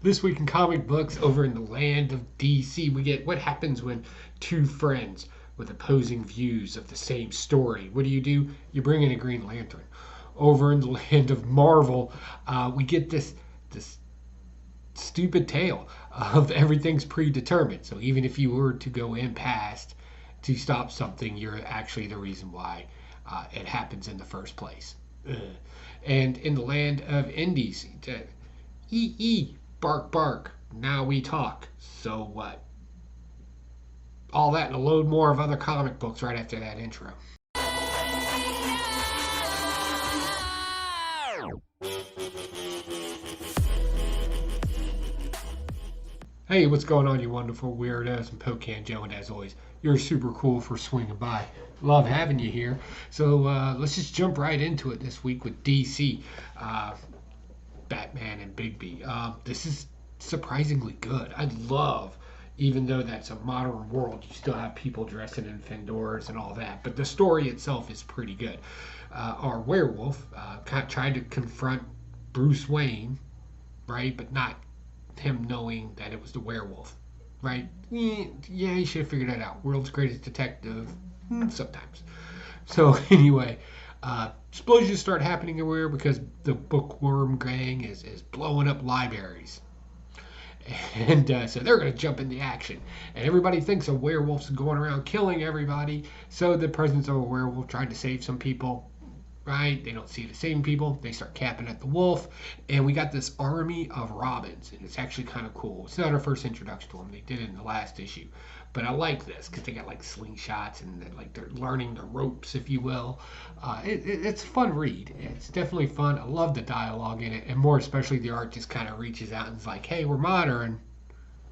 This week in comic books, over in the land of DC, we get what happens when two friends with opposing views of the same story. What do? You bring in a Green Lantern. Over in the land of Marvel, we get this stupid tale of everything's predetermined. So even if you were to go in past to stop something, you're actually the reason why it happens in the first place. Ugh. And in the land of Indies, EE, bark, bark, now we talk. So what? All that and a load more of other comic books right after that intro. Hey, what's going on, you wonderful weirdos? I'm Pocan Joe, and as always, you're super cool for swinging by. Love having you here. So let's just jump right into it this week with DC, Batman and Bigby. This is surprisingly good. I love, even though that's a modern world, you still have people dressing in fedoras and all that, but the story itself is pretty good. Our werewolf tried to confront Bruce Wayne, right, but not him knowing that it was the werewolf, right? Yeah, he should have figured that out. World's greatest detective, sometimes. So anyway, explosions start happening everywhere because the bookworm gang is blowing up libraries. And so they're going to jump into action. And everybody thinks a werewolf's going around killing everybody. So the presence of a werewolf trying to save some people, right? They don't see the same people. They start capping at the wolf. And we got this army of Robins. And it's actually kind of cool. It's not our first introduction to them. They did it in the last issue. But I like this because they got like slingshots and they're learning the ropes, if you will. It's a fun read. It's definitely fun. I love the dialogue in it. And more especially the art just kind of reaches out and is like, hey, we're modern,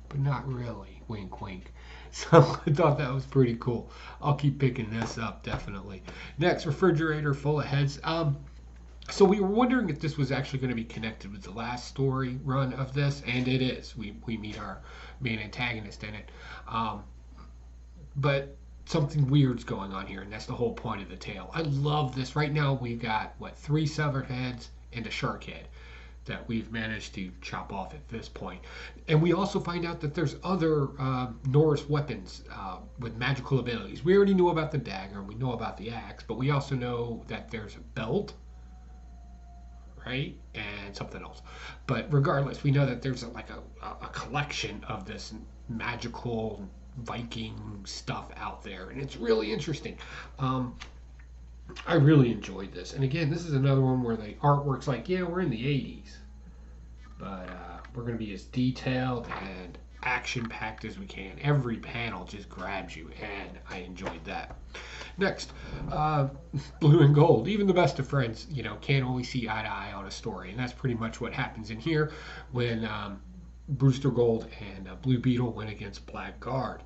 but not really. Wink, wink. So I thought that was pretty cool. I'll keep picking this up, definitely. Next, refrigerator full of heads. So we were wondering if this was actually going to be connected with the last story run of this, and it is. We meet our main antagonist in it. But something weird's going on here, and that's the whole point of the tale. I love this. Right now we've got, 3 severed heads and a shark head that we've managed to chop off at this point. And we also find out that there's other Norse weapons with magical abilities. We already knew about the dagger, and we know about the axe, but we also know that there's a belt, right? And something else. But regardless, we know that there's a collection of this magical Viking stuff out there, and it's really interesting. I really enjoyed this, and again, this is another one where the artwork's like, yeah, we're in the 80s, but we're going to be as detailed and action-packed as we can. Every panel just grabs you, and I enjoyed that. Next, blue and gold. Even the best of friends, can't always see eye to eye on a story, and that's pretty much what happens in here when Brewster Gold and Blue Beetle went against Blackguard.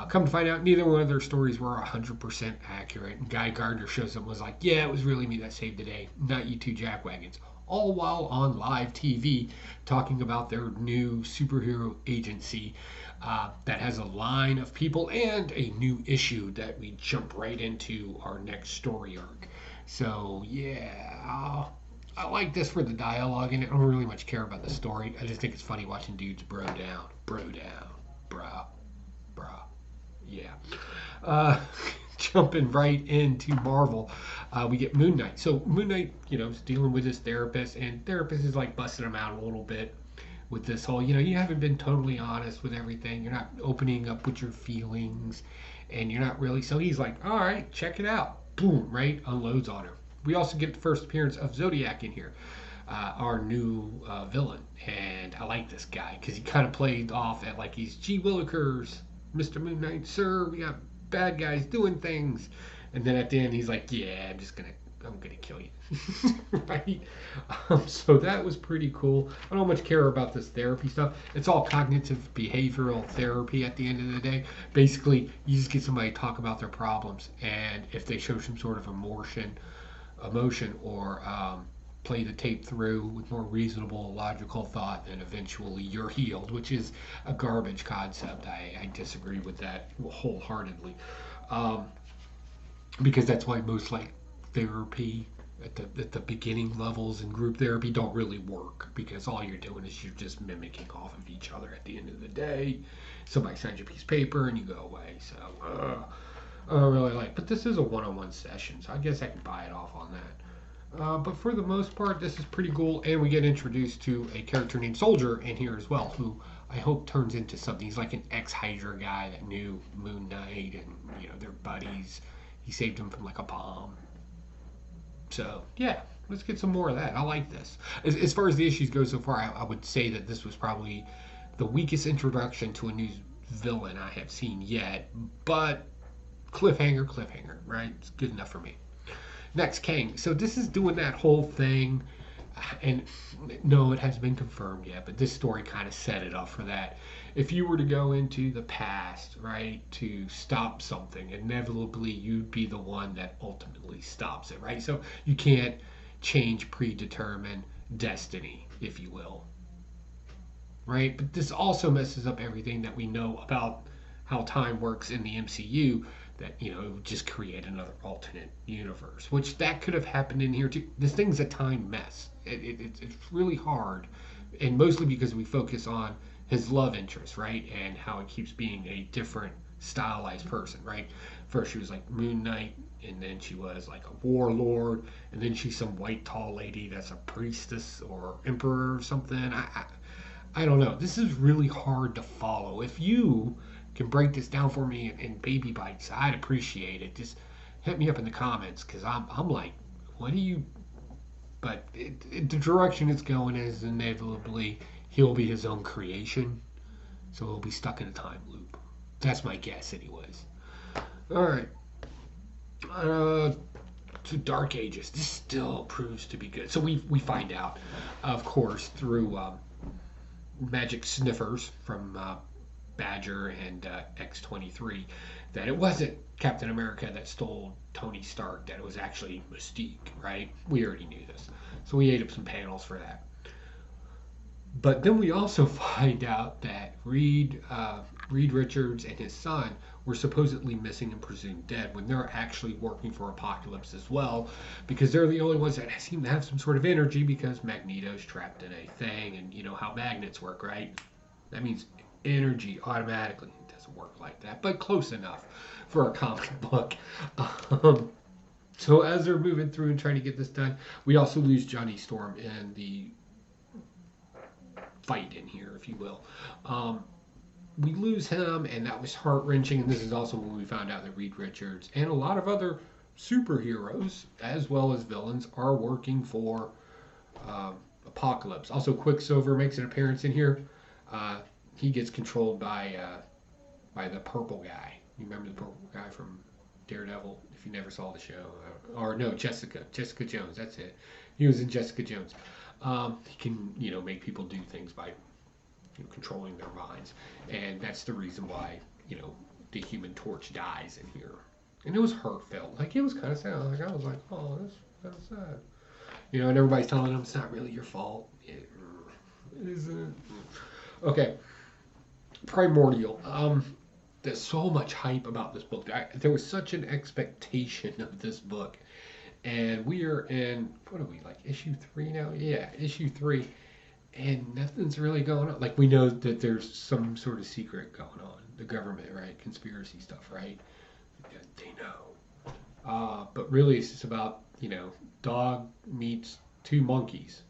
Come to find out, neither one of their stories were 100% accurate. And Guy Gardner shows up and was like, yeah, it was really me that saved the day, not you two jackwagons. All while on live TV talking about their new superhero agency that has a line of people and a new issue that we jump right into our next story arc. So, yeah, I like this for the dialogue in it. I don't really much care about the story. I just think it's funny watching dudes bro down, brah. Yeah. Jumping right into Marvel, we get Moon Knight. So Moon Knight, is dealing with his therapist, and therapist is like busting him out a little bit with this whole, you haven't been totally honest with everything. You're not opening up with your feelings, and you're not really. So he's like, all right, check it out. Boom, right? Unloads on her. We also get the first appearance of Zodiac in here, our new villain, and I like this guy because he kind of played off at like he's G. Willikers, Mr. Moon Knight, sir. We got bad guys doing things, and then at the end he's like, yeah, I'm gonna kill you. Right? So that was pretty cool. I don't much care about this therapy stuff. It's all cognitive behavioral therapy at the end of the day. Basically, you just get somebody to talk about their problems, and if they show some sort of emotion or play the tape through with more reasonable, logical thought, then eventually you're healed, which is a garbage concept. I disagree with that wholeheartedly, because that's why most therapy at the beginning levels in group therapy don't really work because all you're doing is you're just mimicking off of each other at the end of the day. Somebody signs you a piece of paper and you go away. So I don't really like. But this is a one-on-one session, so I guess I can buy it off on that. But for the most part, this is pretty cool, and we get introduced to a character named Soldier in here as well, who I hope turns into something. He's like an ex-Hydra guy that knew Moon Knight, and they're buddies. He saved him from like a bomb. So yeah, let's get some more of that. I like this. As far as the issues go so far, I would say that this was probably the weakest introduction to a new villain I have seen yet. But cliffhanger, right? It's good enough for me. Next, Kang. So this is doing that whole thing, and no, it hasn't been confirmed yet, but this story kind of set it up for that. If you were to go into the past, right, to stop something, inevitably you'd be the one that ultimately stops it, right? So you can't change predetermined destiny, if you will, right? But this also messes up everything that we know about how time works in the MCU, that it would just create another alternate universe, which that could have happened in here too. This thing's a time mess. It's really hard, and mostly because we focus on his love interest, right, and how it keeps being a different stylized person, right? First she was like Moon Knight, and then she was like a warlord, and then she's some white tall lady that's a priestess or emperor or something. I don't know. This is really hard to follow. If you can break this down for me in baby bites, I'd appreciate it. Just hit me up in the comments, because I'm like, what do you? But the direction it's going is inevitably he'll be his own creation, so he'll be stuck in a time loop. That's my guess, anyways. All right. To Dark Ages. This still proves to be good. So we find out, of course, through magic sniffers from Badger and X-23, that it wasn't Captain America that stole Tony Stark, that it was actually Mystique, right? We already knew this. So we ate up some panels for that. But then we also find out that Reed Richards and his son were supposedly missing and presumed dead, when they're actually working for Apocalypse as well, because they're the only ones that seem to have some sort of energy, because Magneto's trapped in a thing, and you know how magnets work, right? That means energy automatically. It doesn't work like that, but close enough for a comic book. So as they're moving through and trying to get this done, we also lose Johnny Storm in the fight in here, if you will. We lose him, and that was heart-wrenching. And this is also when we found out that Reed Richards and a lot of other superheroes, as well as villains, are working for Apocalypse. Also, Quicksilver makes an appearance in here. He gets controlled by the purple guy. You remember the purple guy from Daredevil? If you never saw the show, or no, Jessica Jones. That's it. He was in Jessica Jones. He can, make people do things by controlling their minds, and that's the reason why the Human Torch dies in here. And it was heartfelt. Like, it was kind of sad. Like, I was like, oh, that's kind of sad. And everybody's telling him it's not really your fault. It isn't. Okay. Primordial. There's so much hype about this book. There was such an expectation of this book. And we are in, what are we, like issue 3 now? Yeah, issue 3. And nothing's really going on. Like, we know that there's some sort of secret going on. The government, right? Conspiracy stuff, right? They know. But really, it's just about, dog meets 2 monkeys.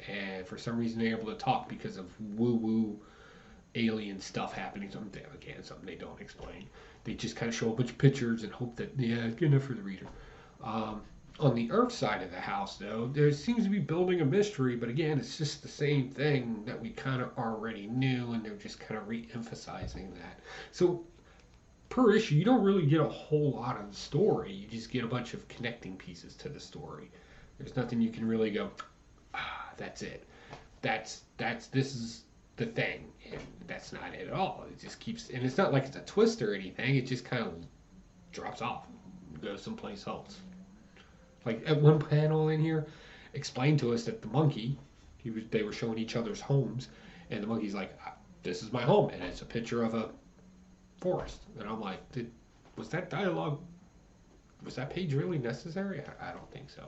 And for some reason, they're able to talk because of woo-woo alien stuff happening. Something they don't explain. They just kind of show a bunch of pictures and hope that, good enough for the reader. On the Earth side of the house, though, there seems to be building a mystery, but again, it's just the same thing that we kind of already knew, and they're just kind of re-emphasizing that. So, per issue, you don't really get a whole lot of the story. You just get a bunch of connecting pieces to the story. There's nothing you can really go, that's it. This is the thing, and that's not it at all. It just keeps, and it's not like it's a twist or anything. It just kind of drops off, goes someplace else. Like, at one panel in here, explained to us that the monkey, they were showing each other's homes, and the monkey's like, this is my home, and it's a picture of a forest. And I'm like, was that dialogue, was that page really necessary? I don't think so.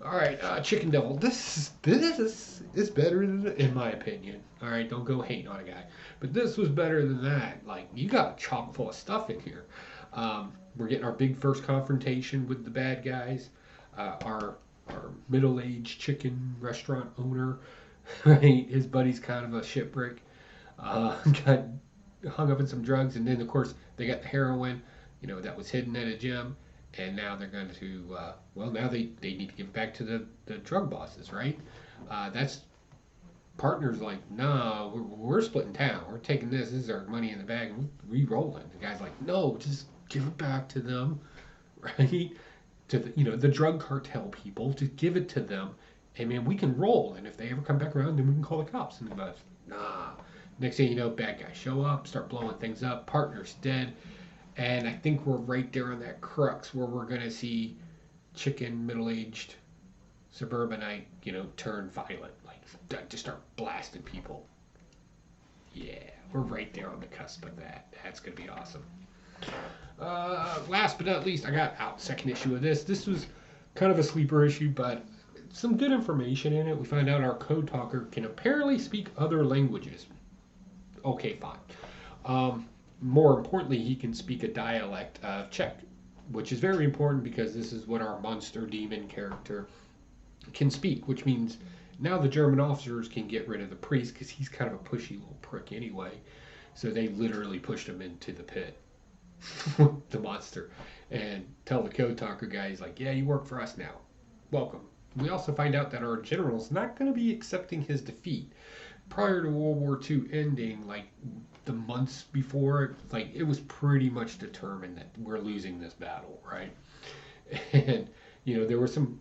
All right, Chicken Devil. This is better than, in my opinion. All right, don't go hating on a guy, but this was better than that. Like you got chock full of stuff in here. We're getting our big first confrontation with the bad guys. Our middle-aged chicken restaurant owner, right? His buddy's kind of a shitbrick. Got hung up in some drugs, and then of course they got the heroin, that was hidden at a gym, and now they're going to well, now they need to give it back to the drug bosses, right? That's partners like, no, we're splitting town, we're taking this is our money in the bag, and we rolling. The guy's like, no, just give it back to them, right? To the drug cartel people, to give it to them, and man, we can roll, and if they ever come back around, then we can call the cops. And the guy's, nah. Next thing you know, bad guys show up, start blowing things up, partner's dead, and I think we're right there on that crux where we're gonna see chicken middle-aged suburbanite, turn violent, like just start blasting people. Yeah, we're right there on the cusp of that. That's gonna be awesome. Last but not least, I got out second issue of this. This was kind of a sleeper issue, but some good information in it. We find out our code talker can apparently speak other languages. Okay, fine. More importantly, he can speak a dialect of Czech, which is very important because this is what our monster demon character can speak, which means now the German officers can get rid of the priest because he's kind of a pushy little prick anyway. So they literally pushed him into the pit, the monster, and tell the code talker guy, he's like, yeah, you work for us now. Welcome. We also find out that our general's not going to be accepting his defeat. Prior to World War II ending, like the months before, like it was pretty much determined that we're losing this battle, right? And there were some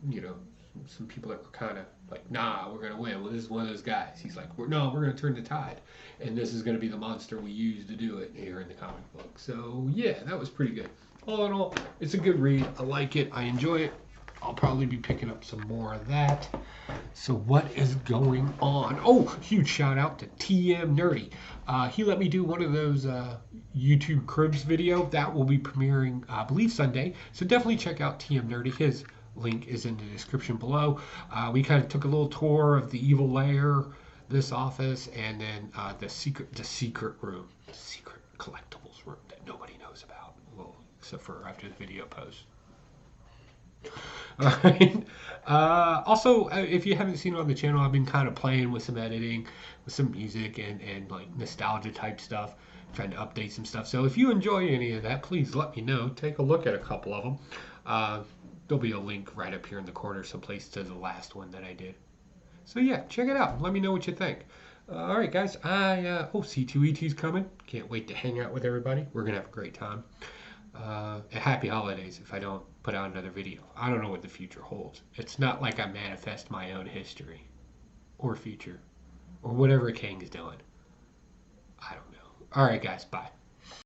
people that were kind of like, nah, we're gonna win. Well, this is one of those guys. He's like, we're gonna turn the tide, and this is gonna be the monster we use to do it here in the comic book. So yeah, that was pretty good. All in all, it's a good read. I like it. I enjoy it. I'll probably be picking up some more of that. So what is going on? Oh, huge shout out to TM Nerdy. He let me do one of those YouTube Cribs video. That will be premiering, I believe, Sunday. So definitely check out TM Nerdy. His link is in the description below. We kind of took a little tour of the evil lair, this office, and then the secret room, the secret collectibles room that nobody knows about, well, except for after the video posts. All right. Also, if you haven't seen it on the channel, I've been kind of playing with some editing, with some music and like nostalgia type stuff, trying to update some stuff. So if you enjoy any of that, please let me know. Take a look at a couple of them. There'll be a link right up here in the corner someplace to the last one that I did. So yeah, check it out. Let me know what you think. All right, guys. C2ET's coming. Can't wait to hang out with everybody. We're going to have a great time. Happy holidays if I don't put out another video. I don't know what the future holds. It's not like I manifest my own history or future or whatever King is doing. I don't know. All right, guys. Bye.